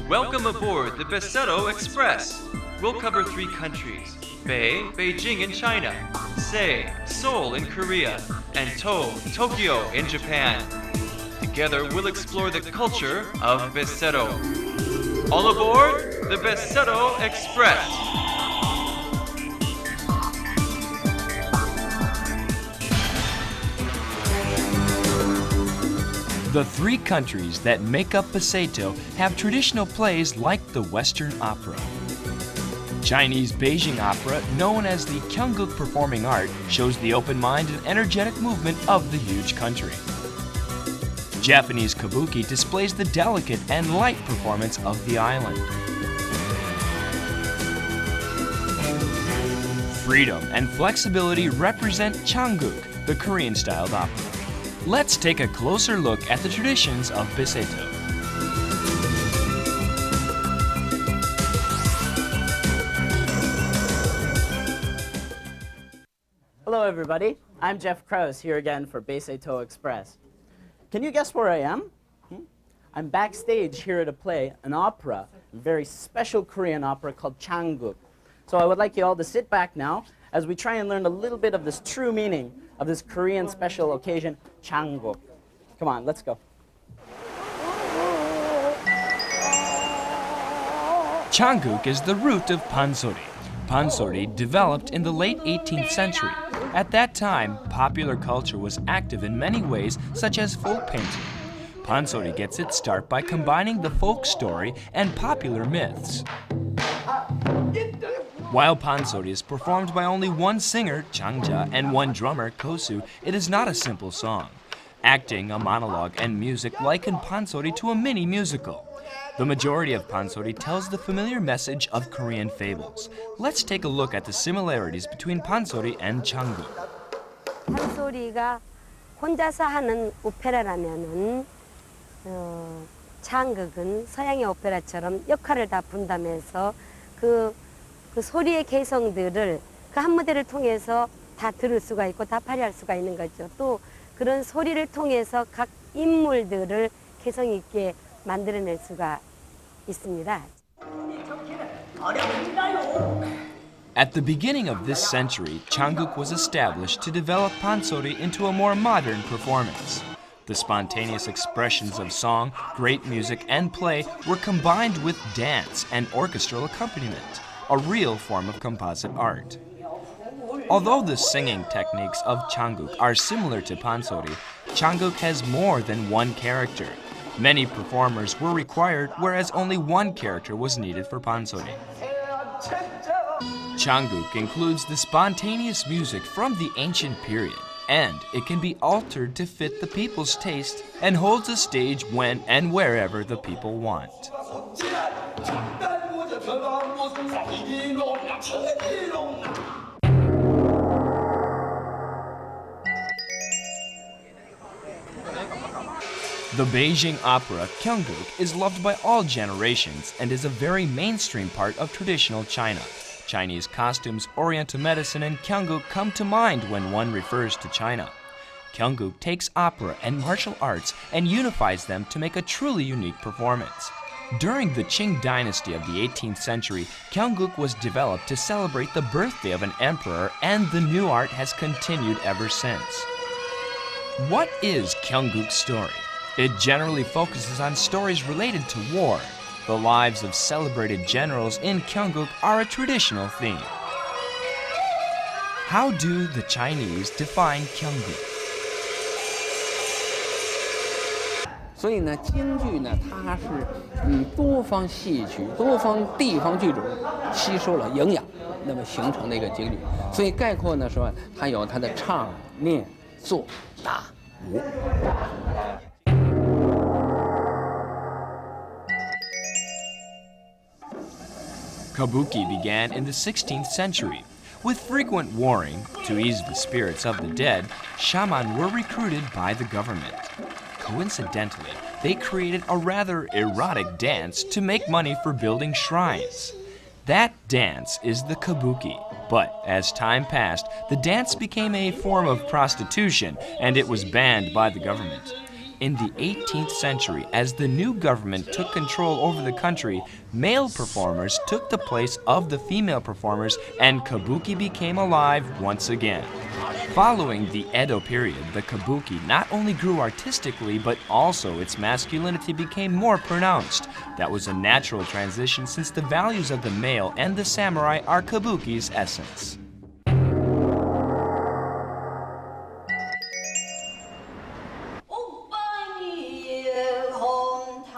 Welcome aboard the Beseto Express. We'll cover 3 countries: Beijing in China, Seoul in Korea, and Tokyo in Japan. Together we'll explore the culture of Beseto. All aboard the Beseto Express! The 3 countries that make up Beseto have traditional plays like the Western opera. Chinese Beijing Opera, known as the Kyungguk performing art, shows the open mind and energetic movement of the huge country. Japanese Kabuki displays the delicate and light performance of the island. Freedom and flexibility represent Changguk, the Korean-styled opera. Let's take a closer look at the traditions of Beseto. Hello everybody, I'm Jeff Krause here again for Beseto Express. Can you guess where I am? I'm backstage here at a play, an opera, a very special Korean opera called Changguk. So I would like you all to sit back now as we try and learn a little bit of this true meaning of this Korean special occasion, Changguk. Come on, let's go. Changguk is the root of pansori. Pansori developed in the late 18th century. At that time, popular culture was active in many ways, such as folk painting. Pansori gets its start by combining the folk story and popular myths. While pansori is performed by only one singer, Changja, and one drummer, Kosu, it is not a simple song. Acting, a monologue, and music liken pansori to a mini musical. The majority of pansori tells the familiar message of Korean fables. Let's take a look at the similarities between pansori and Changguk. 판소리가 혼자서 하는 오페라라면은 창극은 서양의 오페라처럼 역할을 다 분담해서 그 소리의 개성들을 그 한 무대를 통해서 다 들을 수가 있고 다 발휘할 수가 있는 거죠. 또 그런 소리를 통해서 각 인물들을 개성 있게 만들어낼 수가 있습니다. At the beginning of this century, Changguk was established to develop pansori into a more modern performance. The spontaneous expressions of song, great music, and play were combined with dance and orchestral accompaniment, a real form of composite art. Although the singing techniques of Changguk are similar to pansori, Changguk has more than one character. Many performers were required, whereas only one character was needed for pansori. Changguk includes the spontaneous music from the ancient period, and it can be altered to fit the people's taste and holds a stage when and wherever the people want. The Beijing opera Kyungguk is loved by all generations and is a very mainstream part of traditional China. Chinese costumes, Oriental medicine, and Kyungguk come to mind when one refers to China. Kyungguk takes opera and martial arts and unifies them to make a truly unique performance. During the Qing dynasty of the 18th century, Kyungguk was developed to celebrate the birthday of an emperor, and the new art has continued ever since. What is Kyungguk's story? It generally focuses on stories related to war. The lives of celebrated generals in Kyungguk are a traditional theme. How do the Chinese define Kyungguk? 所以呢，京剧呢，它是多方戏曲、多方地方剧种吸收了营养，那么形成的一个京剧。所以概括呢说，它有它的唱、念、做、打、舞。Kabuki began in the 16th century. With frequent warring, to ease the spirits of the dead, shaman were recruited by the government. Coincidentally, they created a rather erotic dance to make money for building shrines. That dance is the Kabuki. But as time passed, the dance became a form of prostitution and it was banned by the government. In the 18th century, as the new government took control over the country, male performers took the place of the female performers and Kabuki became alive once again. Following the Edo period, the Kabuki not only grew artistically, but also its masculinity became more pronounced. That was a natural transition since the values of the male and the samurai are Kabuki's essence.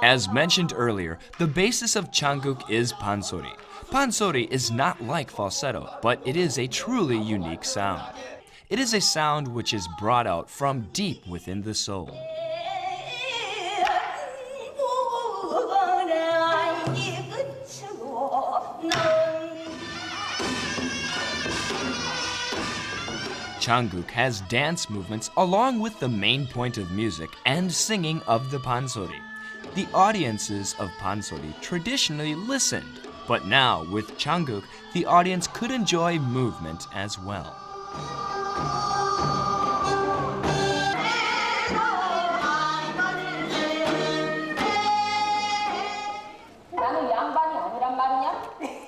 As mentioned earlier, the basis of Changguk is pansori. Pansori is not like falsetto, but it is a truly unique sound. It is a sound which is brought out from deep within the soul. Changguk has dance movements along with the main point of music and singing of the pansori. The audiences of pansori traditionally listened, but now with Changguk, the audience could enjoy movement as well.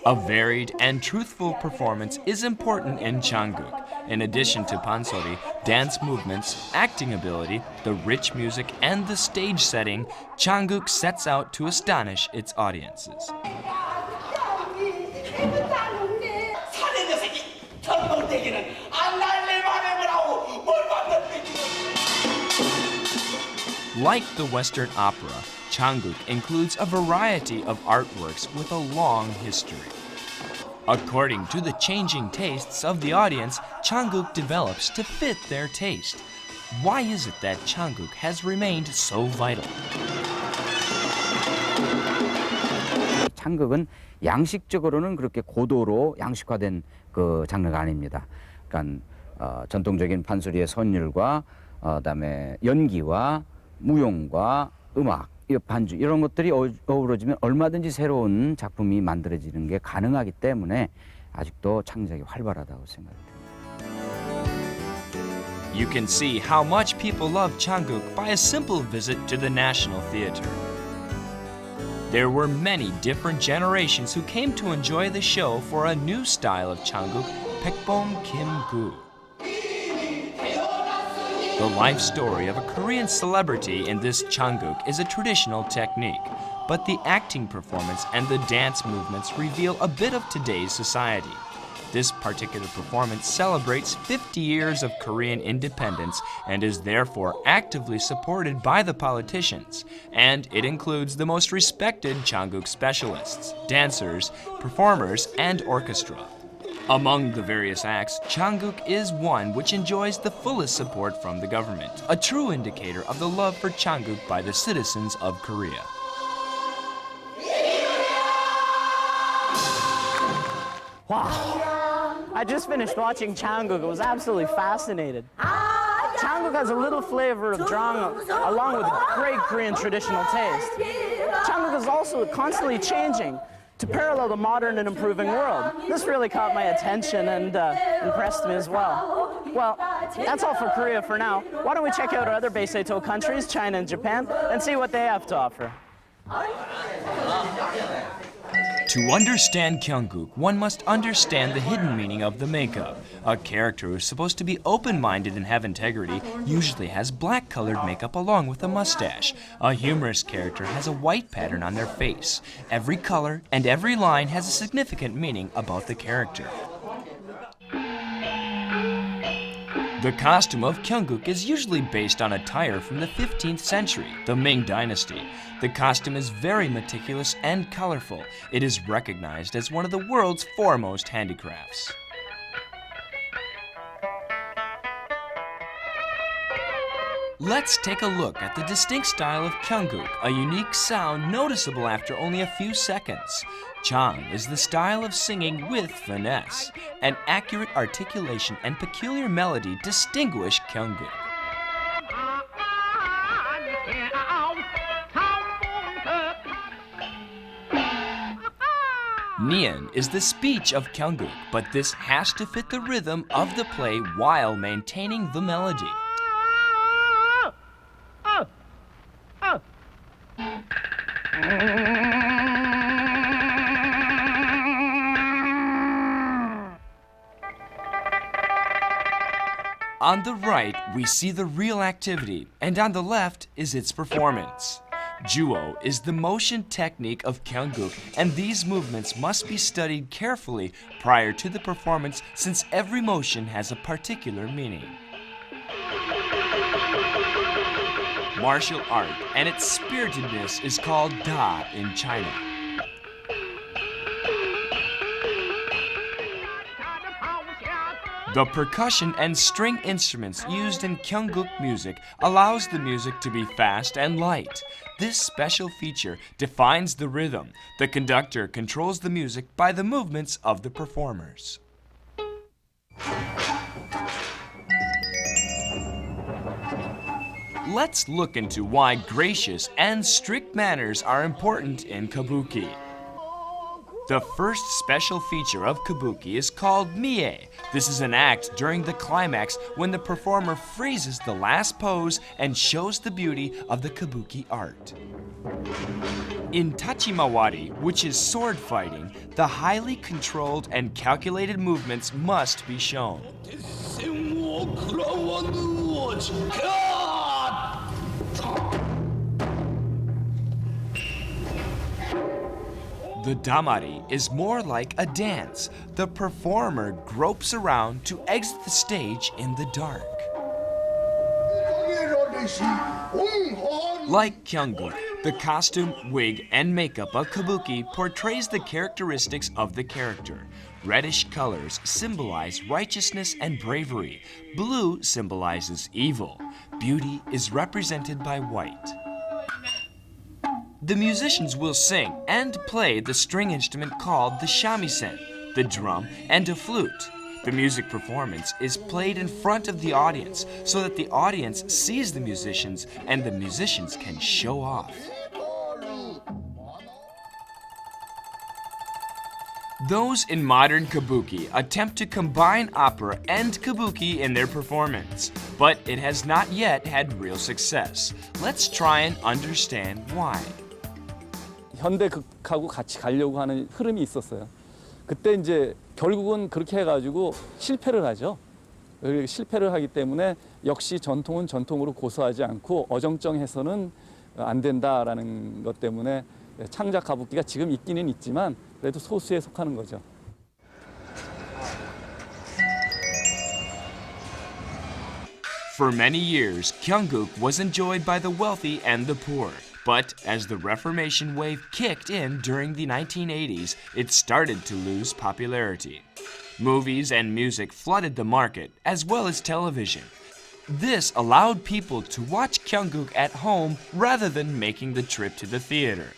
A varied and truthful performance is important in Changguk. In addition to pansori, dance movements, acting ability, the rich music, and the stage setting, Changguk sets out to astonish its audiences. Like the Western opera, Changguk includes a variety of artworks with a long history. According to the changing tastes of the audience, Changguk develops to fit their taste. Why is it that Changguk has remained so vital? changguk은 양식적으로는 그렇게 고도로 양식화된 그 장르가 아닙니다. 그러니까 전통적인 판소리의 선율과 그다음에 연기와 무용과 음악, 반주 이런 것들이 어우러지면 얼마든지 새로운 작품이 만들어지는 게 가능하기 때문에 아직도 창작이 활발하다고 생각합니다. You can see how much people love Changguk by a simple visit to the National Theater. There were many different generations who came to enjoy the show for a new style of Changguk, Baekbom Kim-gu. The life story of a Korean celebrity in this Changguk is a traditional technique, but the acting performance and the dance movements reveal a bit of today's society. This particular performance celebrates 50 years of Korean independence and is therefore actively supported by the politicians, and it includes the most respected Changguk specialists, dancers, performers, and orchestra. Among the various acts, Changguk is one which enjoys the fullest support from the government, a true indicator of the love for Changguk by the citizens of Korea. Wow. I just finished watching Changguk. It was absolutely fascinating. Changguk has a little flavor of Jang along with great Korean traditional taste. Changguk is also constantly changing to parallel the modern and improving world. This really caught my attention and impressed me as well. Well, that's all for Korea for now. Why don't we check out other Beseto countries, China and Japan, and see what they have to offer. To understand Kyungguk, one must understand the hidden meaning of the makeup. A character who is supposed to be open-minded and have integrity usually has black-colored makeup along with a mustache. A humorous character has a white pattern on their face. Every color and every line has a significant meaning about the character. The costume of Kyungguk is usually based on attire from the 15th century, the Ming Dynasty. The costume is very meticulous and colorful. It is recognized as one of the world's foremost handicrafts. Let's take a look at the distinct style of Kyungguk, a unique sound noticeable after only a few seconds. Chang is the style of singing with finesse. An accurate articulation and peculiar melody distinguish Kyungguk. Nian is the speech of Kyungguk, but this has to fit the rhythm of the play while maintaining the melody. On the right, we see the real activity, and on the left is its performance. Juo is the motion technique of Kyungguk, and these movements must be studied carefully prior to the performance since every motion has a particular meaning. Martial art and its spiritedness is called Da in China. The percussion and string instruments used in Kyungguk music allows the music to be fast and light. This special feature defines the rhythm. The conductor controls the music by the movements of the performers. Let's look into why gracious and strict manners are important in Kabuki. The first special feature of Kabuki is called Mie. This is an act during the climax when the performer freezes the last pose and shows the beauty of the Kabuki art. In Tachimawari, which is sword fighting, the highly controlled and calculated movements must be shown. The damari is more like a dance. The performer gropes around to exit the stage in the dark. Like Kyungguk, the costume, wig, and makeup of Kabuki portrays the characteristics of the character. Reddish colors symbolize righteousness and bravery. Blue symbolizes evil. Beauty is represented by white. The musicians will sing and play the string instrument called the shamisen, the drum, and a flute. The music performance is played in front of the audience so that the audience sees the musicians and the musicians can show off. Those in modern Kabuki attempt to combine opera and Kabuki in their performance, but it has not yet had real success. Let's try and understand why. 현대극하고 같이 가려고 하는 흐름이 있었어요. 그때 이제 결국은 그렇게 해가지고 실패를 하죠. 실패를 하기 때문에 역시 전통은 전통으로 고수하지 않고 어정쩡해서는 안 된다라는 것 때문에 창작 가부키가 지금 있기는 있지만 그래도 소수에 속하는 거죠. For many years, Kyungguk was enjoyed by the wealthy and the poor. But as the Reformation wave kicked in during the 1980s, it started to lose popularity. Movies and music flooded the market, as well as television. This allowed people to watch Kyungguk at home rather than making the trip to the theater.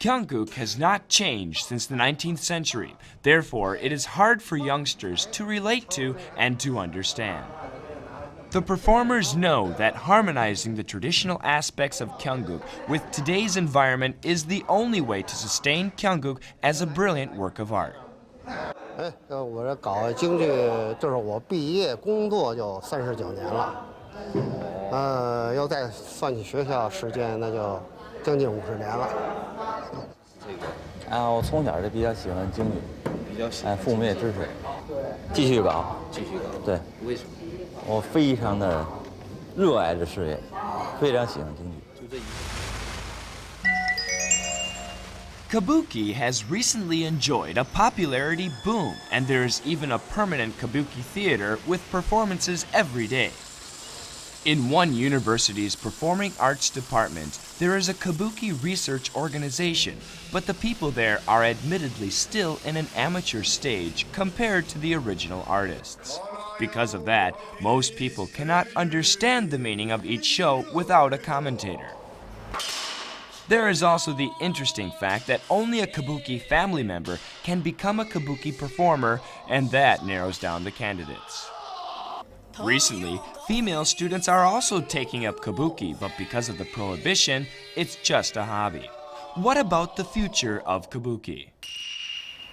Kyungguk has not changed since the 19th century. Therefore, it is hard for youngsters to relate to and to understand. The performers know that harmonizing the traditional aspects of Kyungguk with today's environment is the only way to sustain Kyungguk as a brilliant work of art. 我这搞京剧，就是我毕业工作就39年了，要再算起学校时间，那就将近50年了。我从小就比较喜欢京剧，比较喜欢，父母也支持，继续搞，继续搞。对，为什么？我非常的热爱这事业，非常喜欢京剧。 Kabuki has recently enjoyed a popularity boom, and there is even a permanent Kabuki theater with performances every day. In one university's performing arts department, there is a Kabuki research organization, but the people there are admittedly still in an amateur stage compared to the original artists. Because of that, most people cannot understand the meaning of each show without a commentator. There is also the interesting fact that only a Kabuki family member can become a Kabuki performer, and that narrows down the candidates. Recently, female students are also taking up Kabuki, but because of the prohibition, it's just a hobby. What about the future of Kabuki?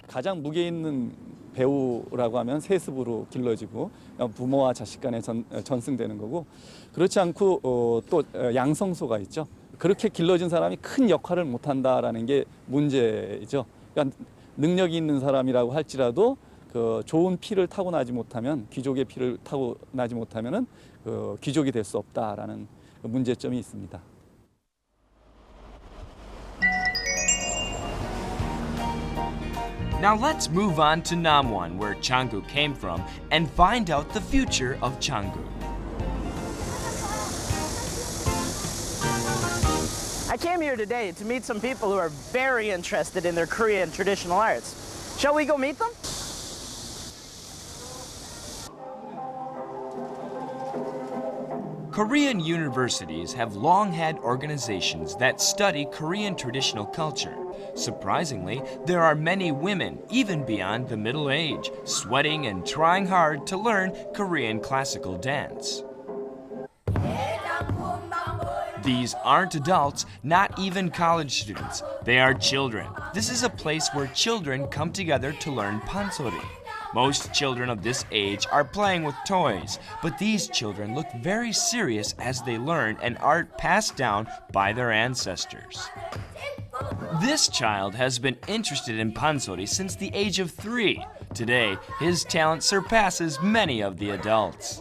가장 무게 있는 배우라고 하면 세습으로 길러지고 부모와 자식 간에 전승되는 거고 그렇지 않고 또 양성소가 있죠. 그렇게 길러진 사람이 큰 역할을 못한다라는 게 문제죠. 그러니까 능력이 있는 사람이라고 할지라도 그 좋은 피를 타고나지 못하면 귀족의 피를 타고나지 못하면은 그 귀족이 될 수 없다라는 문제점이 있습니다. Now let's move on to Namwon, where Changguk came from, and find out the future of Changguk. I came here today to meet some people who are very interested in their Korean traditional arts. Shall we go meet them? Korean universities have long had organizations that study Korean traditional culture. Surprisingly, there are many women, even beyond the middle age, sweating and trying hard to learn Korean classical dance. These aren't adults, not even college students. They are children. This is a place where children come together to learn pansori. Most children of this age are playing with toys, but these children look very serious as they learn an art passed down by their ancestors. This child has been interested in pansori since the age of 3. Today, his talent surpasses many of the adults.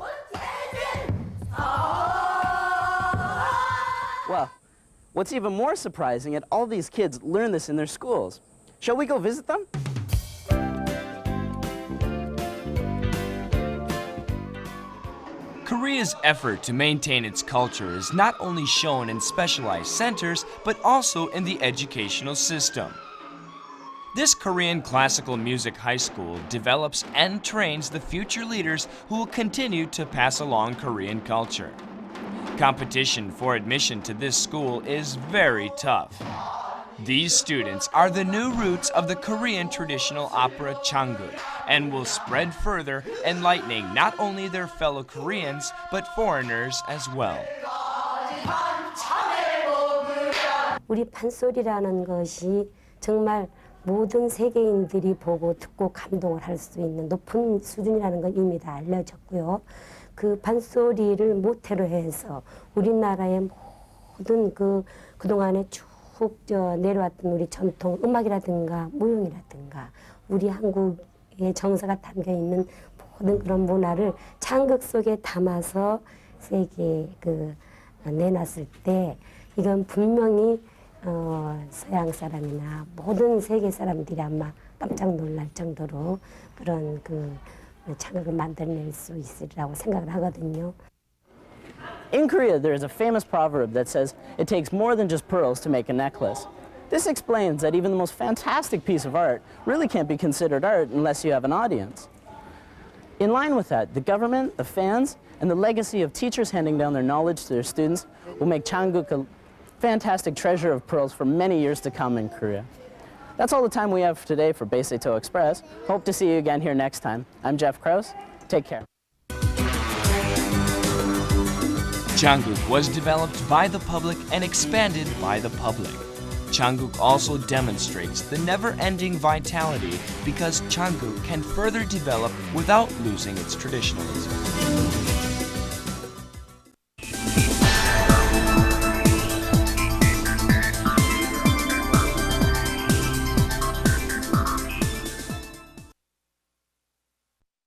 Well, what's even more surprising is all these kids learn this in their schools. Shall we go visit them? Korea's effort to maintain its culture is not only shown in specialized centers, but also in the educational system. This Korean classical music high school develops and trains the future leaders who will continue to pass along Korean culture. Competition for admission to this school is very tough. These students are the new roots of the Korean traditional opera Changguk and will spread further, enlightening not only their fellow Koreans, but foreigners as well. 우리 판소리라는 것이 정말 모든 세계인들이 보고 듣고 감동을 할 수 있는 높은 수준이라는 건 이미 다 알려졌고요. 그 판소리를 모태로 해서 우리나라의 모든 그동안에 쭉 내려왔던 우리 전통 음악이라든가 무용이라든가 우리 한국의 정서가 담겨 있는 모든 그런 문화를 창극 속에 담아서 세계에 내놨을 때 이건 분명히 서양 사람이나 모든 세계 사람들이 아마 깜짝 놀랄 정도로 그런 창극을 만들어낼 수 있으리라고 생각을 하거든요. In Korea, there is a famous proverb that says, it takes more than just pearls to make a necklace. This explains that even the most fantastic piece of art really can't be considered art unless you have an audience. In line with that, the government, the fans, and the legacy of teachers handing down their knowledge to their students will make Changguk a fantastic treasure of pearls for many years to come in Korea. That's all the time we have for today for Beseto Express. Hope to see you again here next time. I'm Jeff Krause. Take care. Changguk was developed by the public and expanded by the public. Changguk also demonstrates the never-ending vitality because Changguk can further develop without losing its traditionalism.